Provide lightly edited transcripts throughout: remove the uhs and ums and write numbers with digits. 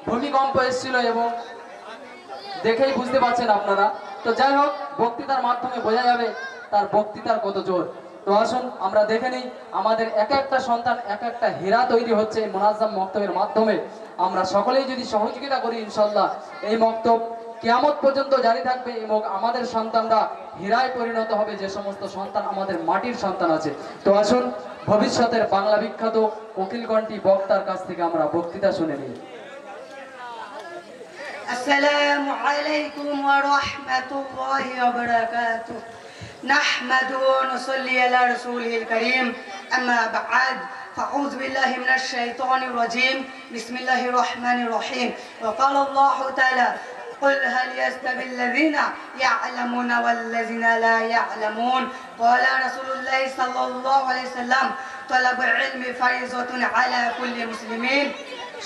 ভূমিকম্প এসেছিল এবং দেখেই বুঝতে পারছেন আপনারা। তো যাই হোক, বক্তৃতার মাধ্যমে বোঝা যাবে তার বক্তৃতার কত জোর। তো আসুন আমরা দেখে নিই, আমাদের এক একটা সন্তান এক একটা হীরা তৈরি হচ্ছে এই মুনাজ্জাম মক্তবের মাধ্যমে। আমরা সকলেই যদি সহযোগিতা করি, ইনশাল্লাহ এই মক্তব কিয়ামত পর্যন্ত জারি থাকবে এবং আমাদের সন্তানরা হীরায় পরিণত হবে, যে সমস্ত সন্তান আমাদের মাটির সন্তান আছে। তো আসুন ভবিষ্যতের বাংলা বিখ্যাত কোকিলকণ্ঠী বক্তার কাছ থেকে আমরা বক্তৃতা শুনে নিই। আসসালামু আলাইকুম ওয়া রাহমাতুল্লাহি ওয়া বারাকাতুহু। নাহমাদু ওয়া নুসাল্লি আলা রাসূলিল কারীম, আম্মা বা'দ। فأعوذ بالله من الشيطان الرجيم. بسم الله الرحمن الرحيم. وقال الله تعالى: قل هل يستوي الذين يعلمون والذين لا يعلمون. قال رسول الله صلى الله عليه وسلم: طلب العلم فريضة على كل مسلمين.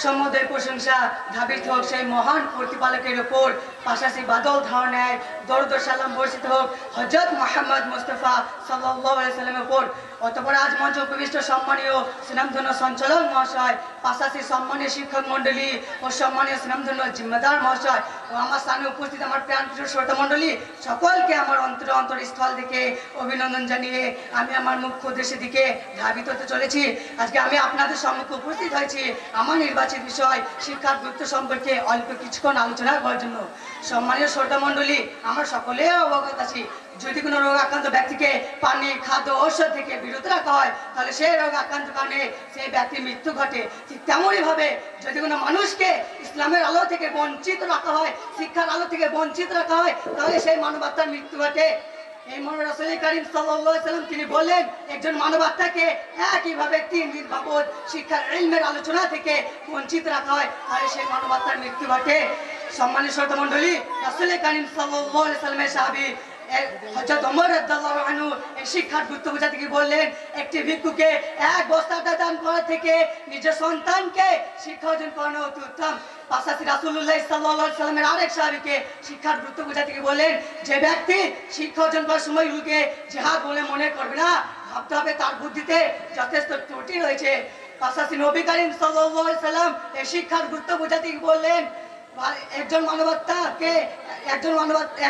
সমুদ্রের প্রশংসা ধাবিত হোক সেই মহান প্রতিপালকের উপর, পাশাপাশি বাদল ধারণায় দরুদ সালাম বর্ষিত হোক হযরত মুহাম্মদ মুস্তাফা সাল্লাল্লাহু আলাইহি সাল্লামের উপর। অতঃপর আজ মঞ্চ উপবিষ্ট সম্মানীয় সুনামধন্য সঞ্চালক মহাশয়, পাশাপাশি সম্মানীয় শিক্ষক মন্ডলী ও সম্মানীয় সুনামধন্য জিম্মেদার মহাশয় ও আমার স্থানে উপস্থিত আমার প্রাণপ্রিয় শ্রোতা মন্ডলী, সকলকে আমার অন্তরস্থল থেকে অভিনন্দন জানিয়ে আমি আমার মুখ্য উদ্দেশ্যের দিকে ধাবিত হতে চলেছি। আজকে আমি আপনাদের সম্মুখে উপস্থিত হয়েছি আমার নির্বাচিত বিষয় শিক্ষার গুরুত্ব সম্পর্কে অল্প কিছুক্ষণ আলোচনা করার জন্য। সম্মানীয় শ্রোতা মন্ডলী, আমরা সকলে অবগত আছি, যদি কোনো রোগ আক্রান্ত ব্যক্তিকে পানি, খাদ্য, ঔষধ থেকে বিরত রাখা হয় তাহলে সেই রোগ আক্রান্ত কারণে সেই ব্যক্তির মৃত্যু ঘটে। ঠিক তেমনই ভাবে যদি কোনো মানুষকে ইসলামের আলো থেকে বঞ্চিত রাখা হয়, শিক্ষার আলো থেকে বঞ্চিত রাখা হয়, তাহলে সেই মানবাত্মার মৃত্যু ঘটে। এই মহান রাসূল কারীম সাল্লাল্লাহু আলাইহি সাল্লাম তিনি বলেন, একজন মানবাত্মাকে একইভাবে তিন দিন বাবদ শিক্ষার ইলমের আলোচনা থেকে বঞ্চিত রাখা হয় তাহলে সেই মানবাত্মার মৃত্যু ঘটে। সম্মানিত শ্রোতা মণ্ডলী, রাসূল কারীম সাল্লাল্লাহু আলাইহি সাল্লামের সাহাবী হযরত ওমর রাদিয়াল্লাহু আনহু এই শিক্ষার গুরুত্ব বোঝাতে গিয়ে বললেন, একটি ভিক্ষুকে এক বস্তা দান করা থেকে নিজের সন্তানকে শিক্ষা অর্জন করানো অতি উত্তম। পাশাপাশি রাসূলুল্লাহ সাল্লাল্লাহু আলাইহি সাল্লামের আরেক সাহাবীকে শিক্ষার গুরুত্ব বোঝাতে গিয়ে বললেন, যে ব্যক্তি শিক্ষা অর্জন করার সময় রুকে জিহাদ বলে মনে করবে না, ভাবতে হবে তার বুদ্ধিতে যথেষ্ট ত্রুটি রয়েছে। পাশাপাশি নবী করিম সাল্লাল্লাহু আলাইহি সাল্লাম এই শিক্ষার গুরুত্ব বোঝাতে গিয়ে বললেন,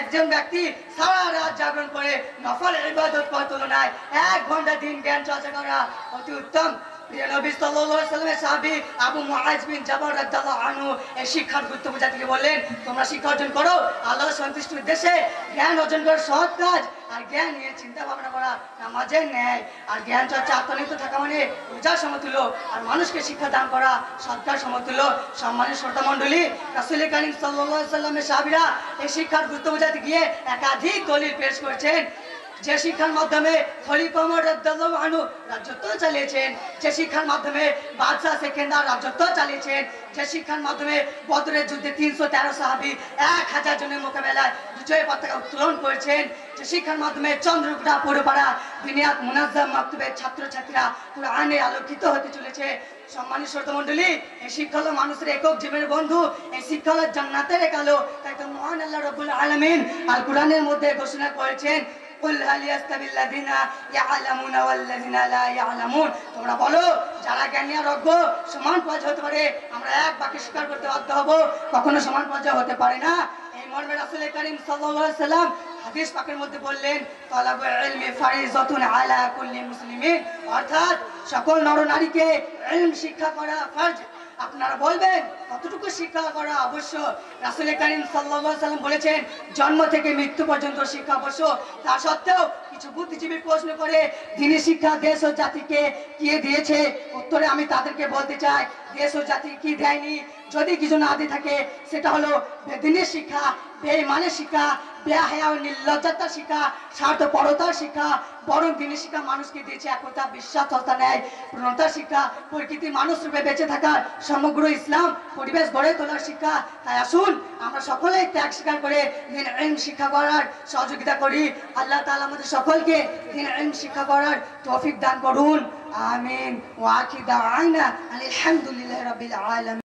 একজন ব্যক্তি সারা রাত জাগরণ করে নফল ইবাদত করার তুলনায় 1 ঘন্টা দিন জ্ঞান চর্চা করা অতি উত্তম। নবী সাল্লাল্লাহু আলাইহি সাল্লামের সাহাবী আবু মুআজ বিন জাবাল রাদিয়াল্লাহু আনহু এই শিক্ষার গুরুত্ব বোঝাতে গিয়ে বললেন, তোমরা শিক্ষা অর্জন করো আল্লাহর সন্তুষ্টির উদ্দেশ্যে, জ্ঞান অর্জন করা সৎ কাজ, আর জ্ঞান নিয়ে চিন্তা ভাবনা করা নামাজের ন্যায়, আর জ্ঞান চর্চা আত্মনিহিত থাকা মানে রোজার সমতুল্য, আর মানুষকে শিক্ষা দান করা সৎকার সমতুল্য। সম্মানিত শ্রোতা মণ্ডলী, রাসূল কারীম সাল্লাল্লাহু আলাইহি সাল্লামের সাহাবীরা এই শিক্ষার গুরুত্ব বোঝাতে গিয়ে একাধিক দলিল পেশ করেছেন। যে শিক্ষার মাধ্যমে খলিফা ওমর রাদিয়াল্লাহু আনহু রাজত্ব চালিয়েছেন, যে শিক্ষার মাধ্যমে বাদশা সেকেন্দার রাজত্ব চালিয়েছেন, যে শিক্ষার মাধ্যমে বদরের যুদ্ধে 313 সাহাবী 1000 জনের মোকাবেলায় বিজয় পতাকা উত্তোলন করেছেন, যে শিক্ষার মাধ্যমে চন্দ্রকোনা পৌরপাড়া বিনিয়াদ মুনাজ্জাম মাকতুবের ছাত্রছাত্রীরা কুরআনে আলোকিত হতে চলেছে। সম্মানিত শ্রোতা মণ্ডলী, এই শিক্ষা হলো মানুষের একক জীবনের বন্ধু, এই শিক্ষা হলো জান্নাতের এক আলো। তাই তো মহান আল্লাহ রাব্বুল আলামিন আল কুরআনের মধ্যে ঘোষণা করেছেন, কুল হাল ইয়াস্তাবিল্লাযিনা ইয়ালামুনা ওয়াল্লাযিনা লা ইয়ালামুন। তোমরা বলো, যারা জ্ঞানী আর অজ্ঞ সমান পর্যায়ে হতে পারে? আমরা এক বাক্যে স্বীকার করতে বাধ্য হব, কখনো সমান পর্যায়ে হতে পারে না। এই মর্মে রাসূল কারীম সাল্লাল্লাহু আলাইহি সাল্লাম হাদিস পাকের মধ্যে বললেন, তালাবুল ইলমি ফারিযাতুন আলা কুল্লি মুসলিমিন, অর্থাৎ সকল নরনারীকে ইলম শিক্ষা করা ফরজ। আপনারা বলবেন কতটুকু শিক্ষা করা আবশ্যক? রাসূল কারীম সাল্লাল্লাহু আলাইহি সাল্লাম বলেছেন, জন্ম থেকে মৃত্যু পর্যন্ত শিক্ষা আবশ্যক। তা সত্ত্বেও কিছু বুদ্ধিজীবী প্রশ্ন করে, দ্বীনি শিক্ষা দেশ ও জাতিকে কি দিয়েছে? উত্তরে আমি তাদেরকে বলতে চাই, দেশ ও জাতি কি দেয়নি? যদি কিছু না দিয়ে থাকে সেটা হলো বেদিনের শিক্ষা, বেঈমানের শিক্ষা, বেহায়া ও নির্লজ্জতার শিক্ষা, স্বার্থপরতার শিক্ষা। বরং দ্বীনি শিক্ষা মানুষকে দিয়েছে একতা, বিশ্বাস, সত্তা, ন্যায়, প্রণতার শিক্ষা, প্রকৃতি মানুষ রূপে বেঁচে থাকার সমগ্র ইসলাম পরিবেশ গড়ে তোলার শিক্ষা। তাই আসুন আমরা সকলেই ত্যাগ স্বীকার করে দ্বীন ইলম শিক্ষা করার সহযোগিতা করি। আল্লাহ তাআলা আমাদের সকলকে দ্বীন ইলম শিক্ষা করার তৌফিক দান করুন। আমিন। ওয়া আখিরু দাওয়ানা আলহামদুলিল্লাহি রাব্বিল আলামিন।